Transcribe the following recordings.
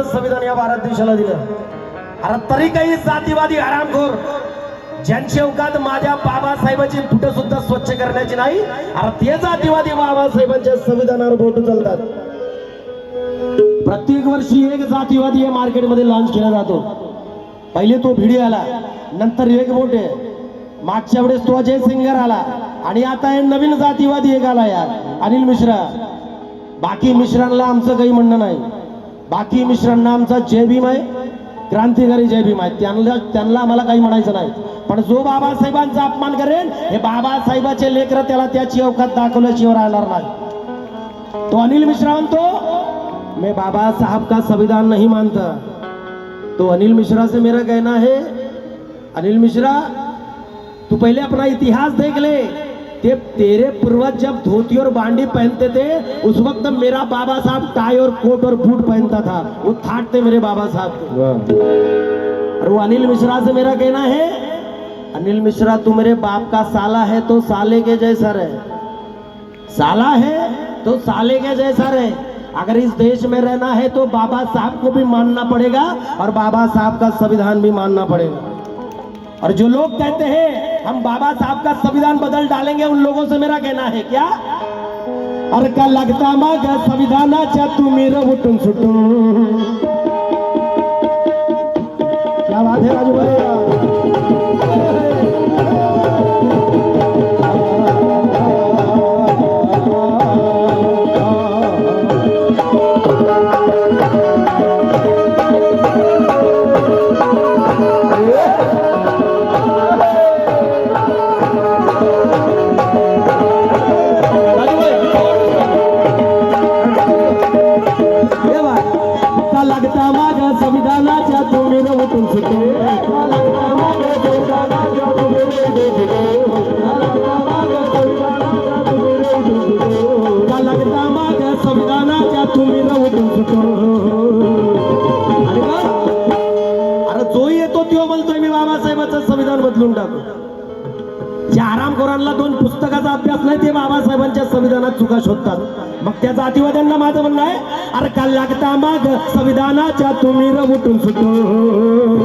महत्वाचं संविधान या भारत देशाला दिलं. अरे तरी काही जातीवादी हरामखोर ज्यांची अवकात माझ्या बाबासाहेबांची फुट सुद्धा स्वच्छ करण्याची नाही, अरे ते जातीवादी बाबासाहेबांच्या संविधानावर बोट चालतात. प्रत्येक वर्षी एक जातीवादी या मार्केटमध्ये लॉन्च केला जातो. पहिले तो भिडी आला, नंतर एक बोट आहे, मागच्या वेळेस तो अजय सिंगर आला आणि आता हे नवीन जातीवादी एक आला यार अनिल मिश्रा. बाकी मिश्रांना आमचं काही म्हणणं नाही, बाकी मिश्रांना आमचा जय भीम आहे, क्रांतिकारी जय भीम आहे, त्यांना आम्हाला काही म्हणायचं नाही. पण जो बाबासाहेबांचा अपमान करेल, हे बाबासाहेबाचे लेकर त्याला त्याची अवकात दाखवल्याशिवाय राहणार नाही. तो अनिल मिश्रा म्हणतो मैं बाबा साहब का संविधान नहीं मानता. तो अनिल मिश्रा से मेरा कहना है, अनिल मिश्रा तू पहले अपना इतिहास देख ले. तेरे पूर्वज जब धोती और बांडी पहनते थे, उस वक्त मेरा बाबा साहब टाई और कोट और बूट पहनता था, वो ठाट थे मेरे बाबा साहब. और वो अनिल मिश्रा से मेरा कहना है, अनिल मिश्रा तू मेरे बाप का साला है तो साले के जैसा रहे, साला है तो साले के जैसा रहे. अगर इस देश में रहना है तो बाबा साहब को भी मानना पड़ेगा और बाबा साहब का संविधान भी मानना पड़ेगा. और जो लोग कहते हैं हम बाबा साहब का संविधान बदल डालेंगे, उन लोगों से मेरा कहना है क्या, और का लगता मग संविधानाच्या तुम्ही उठून सुटून. क्या बात है राजू भाई. जो येतो तो बोलतोय मी बाबासाहेबांचं संविधान बदलून टाकू. ज्या आरामखोरांना 2 पुस्तकाचा अभ्यास नाही ते बाबासाहेबांच्या संविधानात चुका शोधतात. मग त्या जातीवाद्यांना माझं म्हणणं आहे, अरे का लागता मग संविधानाच्या तुम्ही उठून सुटून.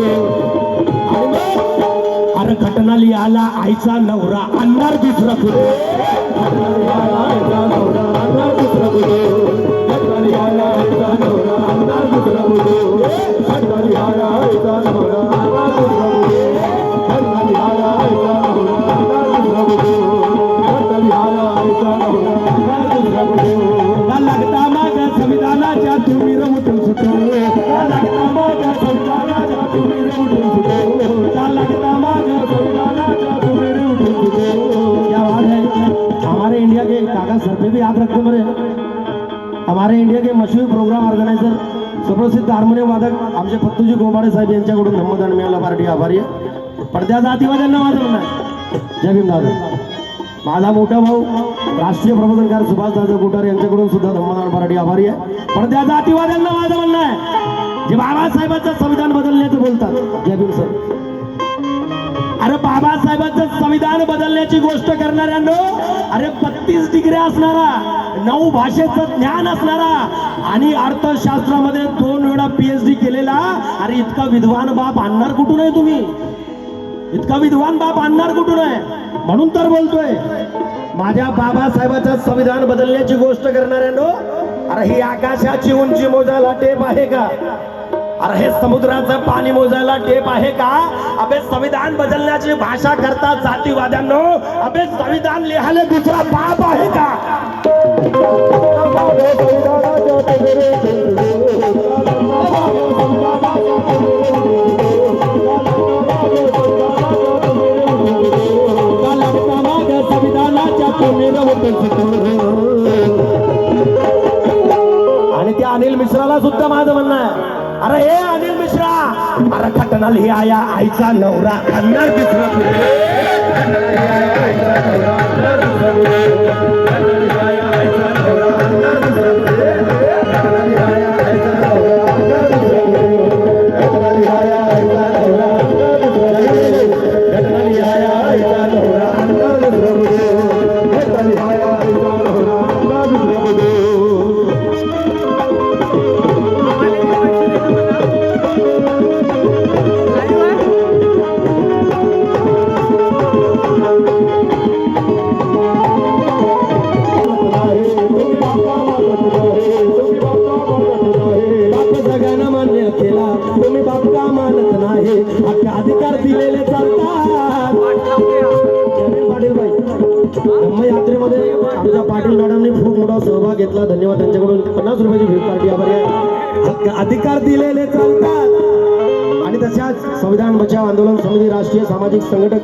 अरे घटना लिहायला आईचा नवरा आणणार दुसरा कुठे, संविधानाच्या तुम्ही उठून सुटून, हमारे इंडिया के काका सर पे भी याद रखते मेरे, हमारे इंडिया के मशहूर प्रोग्राम ऑर्गेनायझर सुप्रसिद्ध हार्मोनियम वादक आमचे फत्तूजी गोमाडे साहेब यांच्याकडून धम्मदान मिळाला पार्टी आभारी आहे. पण त्या जातीवाद्यांना माझं म्हणणं आहे, जय भीम दादा. माझा मोठा भाऊ राष्ट्रीय प्रबोधनकार सुभाष दादा कोठार यांच्याकडून सुद्धा धम्मदान पार्टी आभारी आहे. पण त्या जातीवाद्यांना माझं म्हणणं आहे, जे बाबासाहेबांचं संविधान बदलण्याचं बोलतात, जय भीम सर. अरे बाबासाहेबांचं संविधान बदलण्याची गोष्ट करणाऱ्यांनो, अरे 32 डिग्री असणारा, 9 भाषेचं ज्ञान असणारा आणि अर्थशास्त्रामध्ये 2 वेळा PhD केलेला, अरे इतका विद्वान बाप आणणार कुठून आहे तुम्ही, इतका विद्वान बाप आणणार कुठून आहे. म्हणून तर बोलतोय, माझ्या बाबासाहेबांचं संविधान बदलण्याची गोष्ट करणाऱ्यांनो, अरे ही आकाशाची उंची मोजायला टेप आहे का, अरे हे समुद्राचं पाणी मोजायला टेप आहे का. अबे संविधान बदलण्याची भाषा करता जातीवाद्यांनो, अबे संविधान लिहायला दुसरा बाप आहे का. आणि त्या अनिल मिश्राला सुद्धा माझं म्हणणं आहे, अरे हे अनिल मिश्रा, अरे घटना लिहाया आईचा नवरा आणणार दुसरा तुझा पाटील मॅडमने खूप मोठा सहभाग घेतला, धन्यवाद. त्यांच्याकडून 50 रुपयाची भेट पार्टी आभारी आहे. हक्क अधिकार दिलेले चालतात. आणि तशाच संविधान बचाव आंदोलन समिती राष्ट्रीय सामाजिक संघटक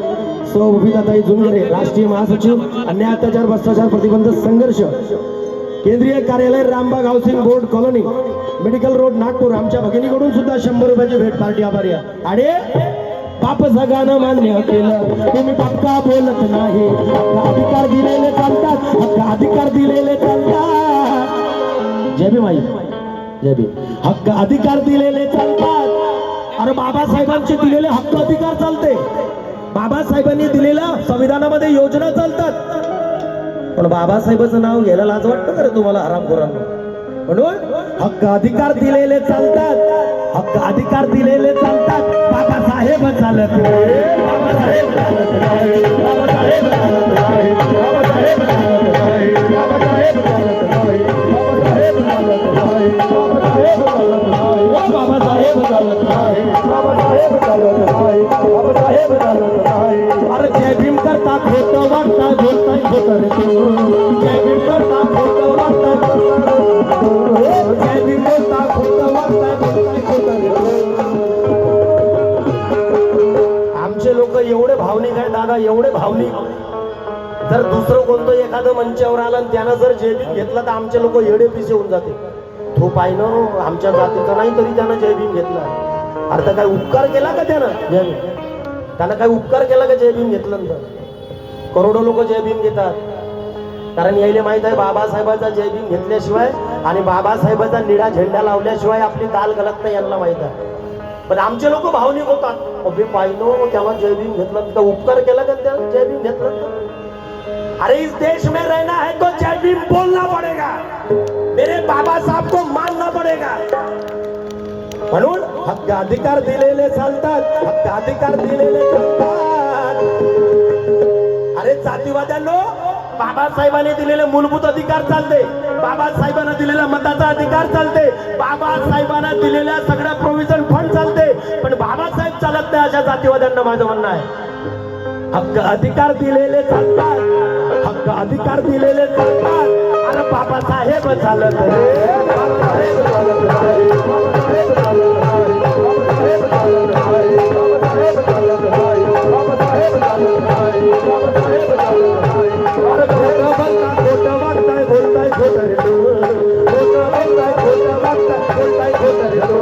सौ बबिताताई जुनगरे, राष्ट्रीय महासचिव, अन्याय अत्याचार भ्रष्टाचार प्रतिबंध संघर्ष, केंद्रीय कार्यालय, Rambagh housing board colony, medical road, Nagpur, आमच्या भगिनीकडून सुद्धा 100 रुपयाची भेट पार्टी आभारी आहे. आणि बाप सगळ्यांना मान्य केलं, तुम्ही पक्का बोलत नाही. हक्क अधिकार दिलेले चालतात, हक्क अधिकार दिलेले चालतात. जय भीम आई, जय भीम. हक्क अधिकार दिलेले चालतात. अरे बाबासाहेबांचे दिलेले हक्क अधिकार चालते. बाबासाहेबांनी दिलेल्या संविधानामध्ये योजना चालतात. पण बाबासाहेबांचं नाव घ्यायला लाज वाटतं का रे तुम्हाला हरामखोरांना? म्हणून हक्क अधिकार दिलेले चालतात, हक्क अधिकार दिलेले चालतात. बाबासाहेब चालत नाही, बाबासाहेब चालत नाही, बाबासाहेब चालत नाही, बाबासाहेब चालत नाही, बाबासाहेब चालत नाही, बाबासाहेब चालत नाही, बाबासाहेब चालत नाही, बाबासाहेब चालत नाही, बाबासाहेब चालत नाही, बाबासाहेब चालत नाही. अरे जय भीम करता खोटं वाटतं, बोलताय खोटं रे तू. जय भीम करता खोटं वाटतं, जय भीम करता खोटं वाटतं, बोलताय खोटं रे तू. आमचे लोक एवढे भावनिक आहे दादा, एवढे भावनिक. जर दुसरं कोणतं एखादं मंचावर आलं आणि त्यानं जर जय भीम घेतला तर आमचे लोक एवढे पिसे होऊन जाते. तो पाहिलं आमच्या जातीचा नाही तरी त्यानं जय भीम घेतला. अर्थ काय उपकार केला का त्यानं? जय भीम त्यानं काय उपकार केला का जय भीम घेतल्यानंतर? करोडो लोक जय भीम घेतात, कारण यायला माहित आहे बाबासाहेबाचा जय भीम घेतल्याशिवाय आणि बाबासाहेबाचा निळा झेंडा लावल्याशिवाय आपली दाल गलत नाही, यांना माहित आहे. पण आमचे लोक भावनिक होतात. अबे पाहिनो त्याला जय भीम घेतलं तर उपकार केला का त्याला जय भीम घेतलं? अरे इस देश में रहना है तो जय भीम बोलना पड़ेगा, मेरे बाबा साहब को मानना पड़ेगा. म्हणून हक्क अधिकार दिलेले चालतात, हक्क अधिकार दिलेले चालतात. अरे जातीवाद्यांनो, बाबासाहेबांनी दिलेले मूलभूत अधिकार चालते, बाबासाहेबांना दिलेला मताचा अधिकार चालते, बाबासाहेबांना दिलेल्या सगळ्या प्रोव्हिजन फंड चालते, पण बाबासाहेब चालत नाही अशा जातीवाद्यांना माझं म्हणणं आहे. हक्क अधिकार दिलेले चालतात, हक्क अधिकार दिलेले चालतात. अरे बाबासाहेब चालत रे, बाबासाहेब चालत नाही, बाबासाहेब चालत नाही, बाबासाहेब चालत नाही, बाबासाहेब चालत नाही, बाबासाहेब चालत नाही, बाबासाहेब चालत नाही. अरे खोटं बोलताय, खोटं वागताय, बोलताय खोटं रे तू. खोटं बोलताय, खोटं वागताय, बोलताय खोटं रे तू.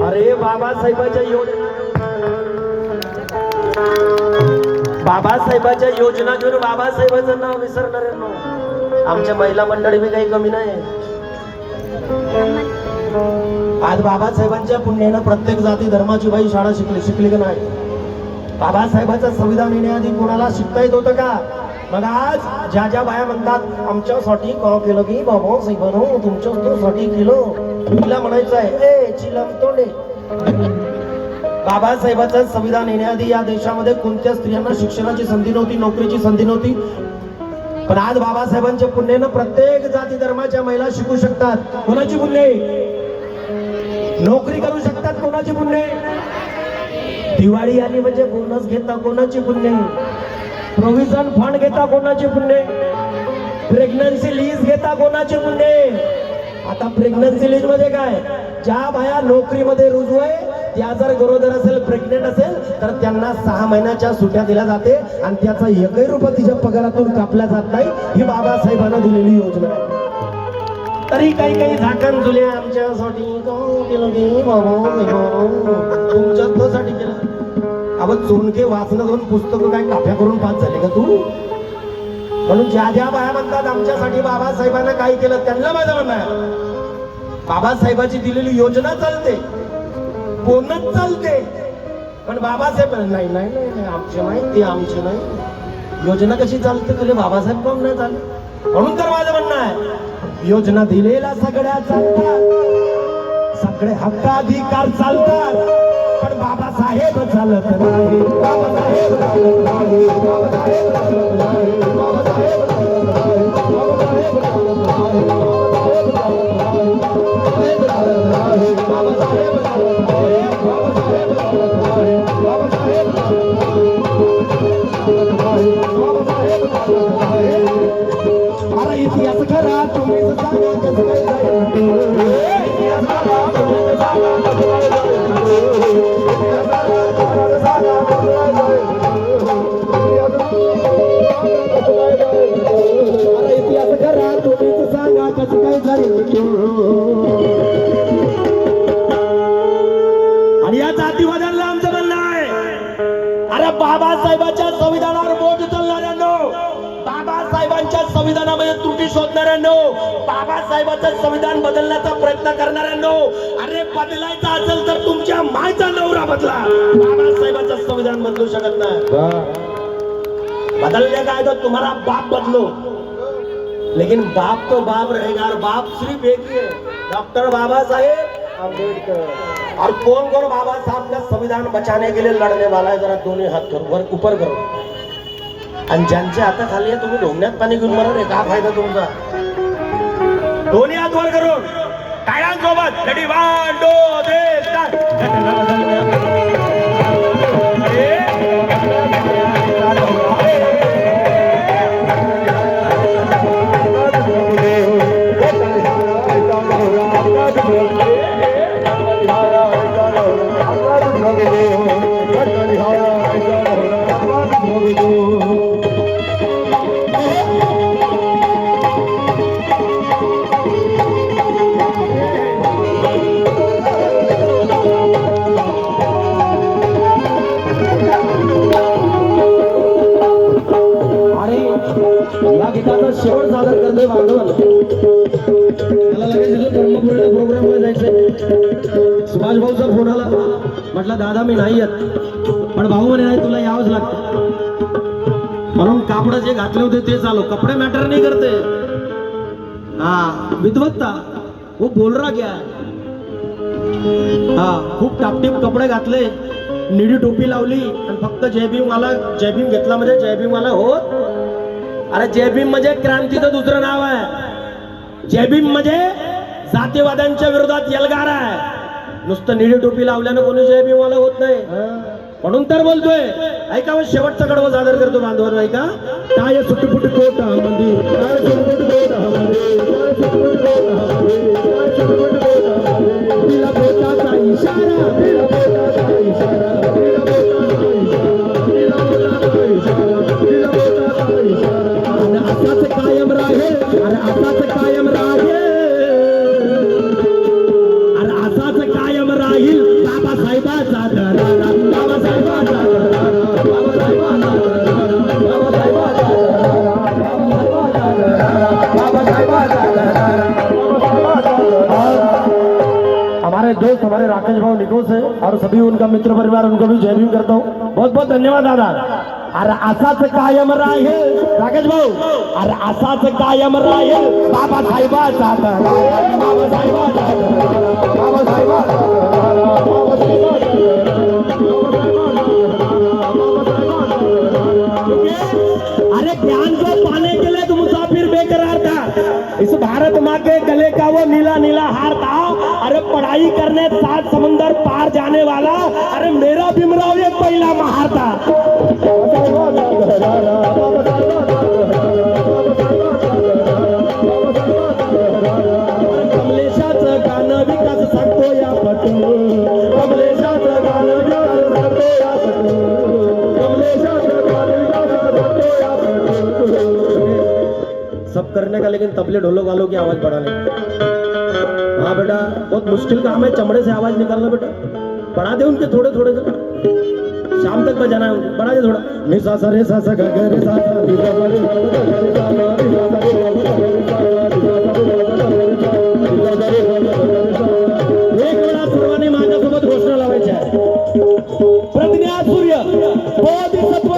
अरे बाबासाहेबाच्या योजना, बाबासाहेबाच्या योजना घेऊन बाबासाहेबांचं नाव विसरणारे नो. आमच्या महिला मंडळी बी काही कमी नाही. आज बाबासाहेबांच्या पुण्यानं प्रत्येक जाती धर्माची बाई शाळा शिकली का नाही? बाबासाहेबांचं संविधान येण्याआधी कोणाला शिकता येत होतं का? मग आज ज्या ज्या बाया म्हणतात आमच्यासाठी का केलं की बाबासाहेबांनो तुमच्यासाठी केलं, तिला म्हणायचं आहे ए चिलम तोंडे. बाबासाहेबांचं संविधान येण्याआधी या देशामध्ये कोणत्या स्त्रियांना शिक्षणाची संधी नव्हती, नोकरीची संधी नव्हती. पण आज बाबासाहेबांच्या पुण्यानं प्रत्येक जाती धर्माच्या महिला शिकू शकतात. कोणाची पुण्य? नोकरी करू शकतात. कोणाची पुण्य? दिवाळी आली म्हणजे बोनस घेता. कोणाची पुण्य? प्रोव्हिजन फंड घेता. कोणाची पुण्य? प्रेग्नन्सी लीज घेता. कोणाची पुण्य? आता प्रेग्नन्सी लीज मध्ये काय, ज्या बाया नोकरीमध्ये रुजू आहे त्या जर गरोदर असेल, प्रेग्नेंट असेल तर त्यांना 6 महिन्याच्या सुट्ट्या दिल्या जाते आणि त्याचा एकही रुपया तिच्या पगारातून कापला जात नाही. ही बाबासाहेबांना दिलेली योजना आहे. तरी काही काही झाकण जुल्या आमच्यासाठी केलं की तुमच्यासाठी केलं. आपण चोरके वाचणं दोन पुस्तकं काय काफ्या करून पास झाले का तू? म्हणून ज्या ज्या बाया म्हणतात आमच्यासाठी बाबासाहेबांना काय केलं, त्यांना माझं म्हणणं आहे बाबासाहेबांची दिलेली योजना चालते, बोनस चालते, पण बाबासाहेब नाही नाही नाही आमचे नाही, ते आमचे नाही. योजना कशी चालते तुला बाबासाहेब पण नाही चालत. म्हणून तर माझं म्हणणं आहे योजना दिलेला सगळ्या चालतात, सगळे हक्क अधिकार चालतात, पण बाबासाहेब चालत नाही. बाबासाहेब चालत नाही, बाबासाहेब चालत नाही, बाबासाहेब चालत नाही, बाबासाहेब चालत नाही, बाबासाहेब चालत नाही, बाबासाहेब चालत नाही, बाबासाहेब चालत नाही, बाबासाहेब चालत नाही, बाबासाहेब चालत नाही, बाबासाहेब चालत नाही. इतिहास खरा तुम्हीच सांगा कसं काय जाईल. अरे इतिहास खरा तुम्हीच सांगा कसं काय जाईल. आणि या जातीवाद्यांना आमचं म्हणणं आहे, अरे बाबासाहेबांच्या संविधानावर बोट चालणाऱ्यांनो, बाबासाहेबांच्या संविधानामध्ये त्रुटी शोधणाऱ्यांनो, बाबासाहेबांचं संविधान बदलण्याचा प्रयत्न करणाऱ्यांनो, अरे बदलायचा असेल तर तुमच्या मायचा नवरा बदला. बाबासाहेबांचं संविधान बदलू शकत नाही. बदलने का है तो तुम्हारा बाप बदलो, लेकिन बाप तो बाप रहेगा. और बाप सिर्फ एक ही है, डॉक्टर बाबा साहेब अम्बेडकर. और कौन कौन बाबा साहब का संविधान बचाने के लिए लड़ने वाला है, जरा दोन्ही हात करो, वर ऊपर करो. आणि ज्यांच्या हाताखाली आहे तुम्ही ढोंगण्यात पाणी घेऊन मरा रे, काय फायदा तुमचा. दोन्ही हात वर करून टाळ्यांसोबत रेडी 1 2 3 स्टार्ट. या गीताचा शेवट सादर करतोय बांधवांना. त्याला लगेच ब्रह्मपुरीला प्रोग्रामला जायचंय. सुभाष भाऊचा फोन आला, म्हटलं दादा मी नाही येत, पण भाऊ म्हणे नाही तुला यावंच लागतं. म्हणून कापड जे घातले होते ते चालू, कपडे मॅटर नाही करते. हा विद्वत्ता वो बोल रहा क्या. हा खूप टापटीप कपडे घातले, निडी टोपी लावली आणि फक्त जय भीम घेतला म्हणजे जय भीम वाला हो. अरे जय भीम म्हणजे क्रांतीचं दुसरं नाव आहे. जय भीम म्हणजे जातीवाद्यांच्या विरोधात एल्गार आहे. नुसतं निळी टोपी लावल्यानं कोणी जय भीम वाला होत नाही. म्हणून तर बोलतोय, ऐका मग शेवटचा कडवं सादर करतो बांधवांनो. ऐका काय सुटपुट कोटा मंदिर, काय सुटपुट कोटा मंदिर, काय सुटपुट कोटा मंदिर, काय सुटपुट कोटा मंदिर. तिला बोटाचा इशारा, तिला बोटाचा इशारा, तिला बोटाचा इशारा, तिला बोटाचा इशारा, तिला बोटाचा इशारा. आणि असाच कायम राहील, अरे असाच कायम राहील, अरे असाच कायम राहील बाबासाहेबाचा दरारा, बाबासाहेबाचा दरारा, बाबासाहेबाचा दरारा, बाबासाहेबाचा दरारा, बाबासाहेबाचा दरारा, बाबासाहेबाचा दरारा. हमारे दोस्त हमारे राकेश भाव निकोस है और सभी उनका मित्र परिवार, उनको भी जय भीम करता हूँ. बहुत बहुत धन्यवाद दादा. अरे असाच कायम राहील राकेश भाऊ, अरे असाच कायम राहील बाबासाहेबाचा दरारा, बाबासाहेबाचा दरारा, बाबासाहेबाचा दरारा, बाबासाहेबाचा दरारा. अरे ज्ञान को पाने के लिए तो मुसाफिर बेकरार था, इस भारत माँ के गले का वो नीला नीला हार था. अरे पढ़ाई करने 7 समंदर पार जाने वाला, अरे मेरा भीमराव ये पहला महार था. कमलेशाचं गाणं विकास सांगतो या पटू, कमलेशाचं गाणं विकास सांगतो या पटू, कमलेशाचं गाणं विकास सांगतो या पटू. सब करने का लेकिन तबले ढोलक वालों की आवाज बढ़ा लें. हाँ बेटा बहुत मुश्किल काम है चमड़े से आवाज निकालना. बेटा बढ़ा दे उनके थोड़े थोड़े, शाम तक बजाना है उनको, बढ़ा दे थोड़ा. नि सा सा रे सा सा ग ग रे सा सा रि ग ग रे सा सा रि ग ग रे सा सा रि ग ग रे सा सा रि ग ग रे सा सा. एक वेळा सर्वांनी माझ्यासोबत घोषणा लावायची आहे. प्रतिज्ञा सूर्य बोधिसत्व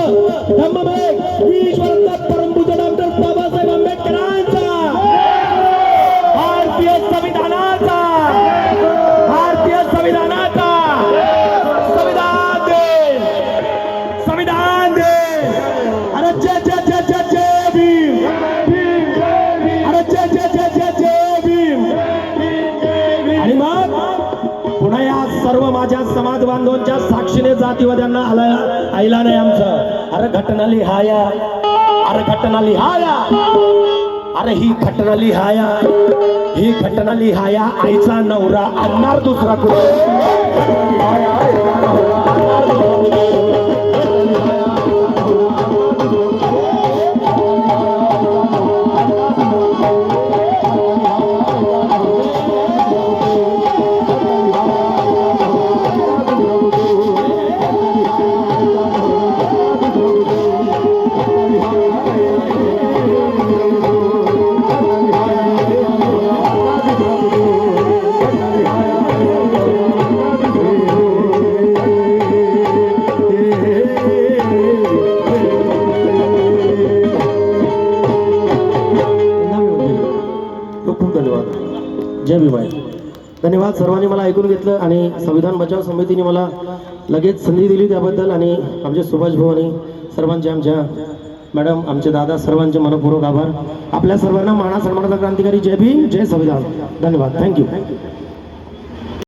धम्ममेघ ईश्वरत्व परमपूज्य डॉक्टर बाबासाहेब आंबेडकरांचा, भारतीय संविधानाचा, भारतीय संविधानाचा, संविधान दे, संविधान दे. अरे जय जय जय जय जय भीम, अरे जय जय जय जय जय भीम. आणि मग पुन्हा या सर्व माझ्या समाज बांधवांच्या साक्षीने जातीवाद्यांना आयला नाही आमचं. अरे घटना लिहाया, अरे घटना लिहाया, अरे ही घटना लिहाया, ही घटना लिहाया आईचा नवरा आणणार दुसरा जय भीमाई. धन्यवाद सर्वांनी मला ऐकून घेतलं आणि संविधान बचाव समितीने मला लगेच संधी दिली त्याबद्दल आणि आमचे सुभाष भाऊ आणि सर्वांचे आमच्या मॅडम आमचे दादा सर्वांचे मनपूर्वक आभार. आपल्या सर्वांना महाराष्ट्र सन्मानाचा क्रांतिकारी जय भीम जय संविधान. धन्यवाद. थँक्यू.